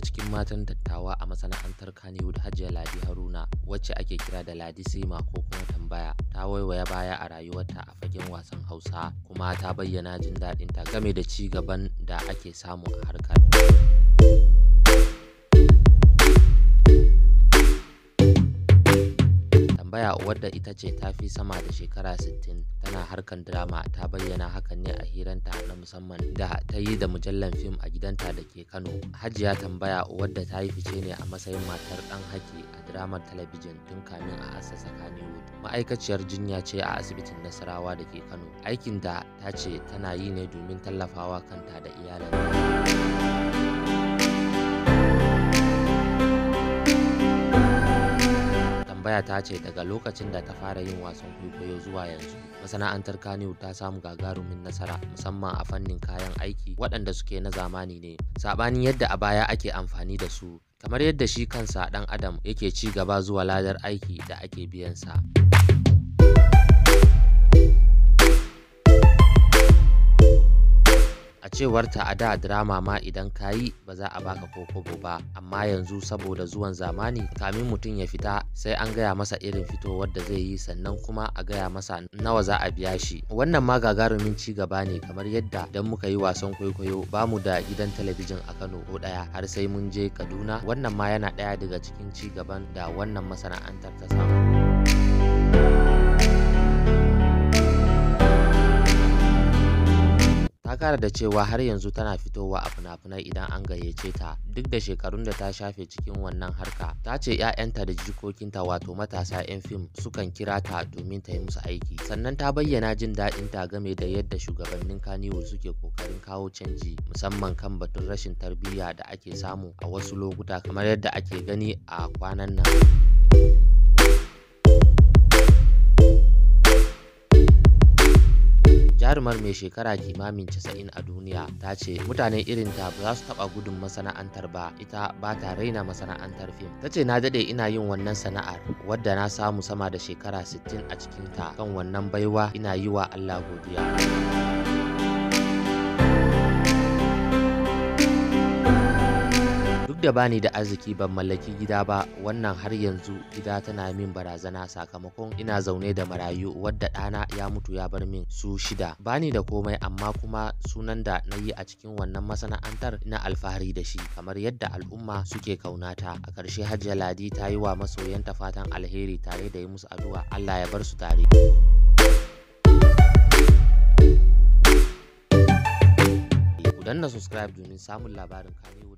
daga cikin matan dattawa a masana'antar Kannywood, Hajiya Ladi Haruna, wacce ake kira da Ladi Sima ko kuma tambaya, ta waiwaya baya a rayuwarta a fagen wasan Hausa, kuma ta bayyana jin daɗinta game da ci gaban da ake samu a harkar. Tambaya, wadda ita ce ta fi sama da shekara 60 tana harkan drama, ta bayyana hakan ne a hiranta na musamman da ta yi da mujallar fim a gidanta da ke Kano. Hajiya Tambaya, wadda ta yi fice ne a matsayin matar ɗan haki a dramar talabijin tun kamin a assasa Kannywood. Ma'aikaciyar jinya ce a asibitin Nasarawa da ke Kano. Aikin da ta ce tana yi ne domin tallafawa kanta da iyalanta. Tambaya ta ce daga lokacin da ta fara yin wasan kwaikwayo zuwa yanzu, masana'antar Kannywood ta samu gagarumin nasara, musamman a fannin kayan aiki waɗanda suke na zamani ne, saɓanin yadda a baya ake amfani da su, kamar yadda shi kansa ɗan adam yake ci gaba zuwa ladar aiki da ake biyansa. A cewarta, a da drama ma idan ka yi ba za a baka ko kobo ba, amma yanzu saboda zuwan zamani, kamin mutum ya fita sai an gaya masa irin fitowar da zai yi, sannan kuma a gaya masa nawa za a biya shi. Wannan ma gagarumin ci gaba ne, kamar yadda idan muka yi wasan kwaikwayo ba mu da gidan talabijin a Kano ko ɗaya har sai mun je Kaduna. Wannan ma yana ɗaya daga cikin ci gaban da wannan masana'antar ta samu. Ta kara da cewa har yanzu tana fitowa a fina-finai idan an gayyace ta, duk da shekarun da ta shafe cikin wannan harka. Ta ce 'ya'yanta da jikokinta, wato matasa 'yan fim, sukan kira ta domin ta yi musu aiki. Sannan ta bayyana jin daɗinta game da yadda shugabannin Kannywood suke kokarin kawo canji, musamman kan batun rashin tarbiyya da ake samu a wasu lokuta, kamar yadda ake gani a kwanan nan. Jarumar mai shekara kimanin 90 a duniya ta ce mutane irinta ba za su taɓa gudun masana'antar ba, ita ba ta raina masana'antar fim. Ta ce, na daɗe ina yin wannan sana'ar, wadda na samu sama da shekara 60 a cikinta. Kan wannan baiwa ina yi wa Allah godiya. Duk da bani da arziki, ban mallaki gida ba, wannan har yanzu gida tana min barazana sakamakon ina zaune da marayu, wadda ɗana ya mutu ya bar min su 6. Bani da komai, amma kuma sunan da na yi a cikin wannan masana'antar ina alfahari da shi, kamar yadda al'umma suke kaunata. A ƙarshe, Hajiya Ladi ta yi wa masoyanta fatan alheri tare da yi musu addu'a Allah ya bar su tare. Ku danna subscribe domin samun labarin Kannywood.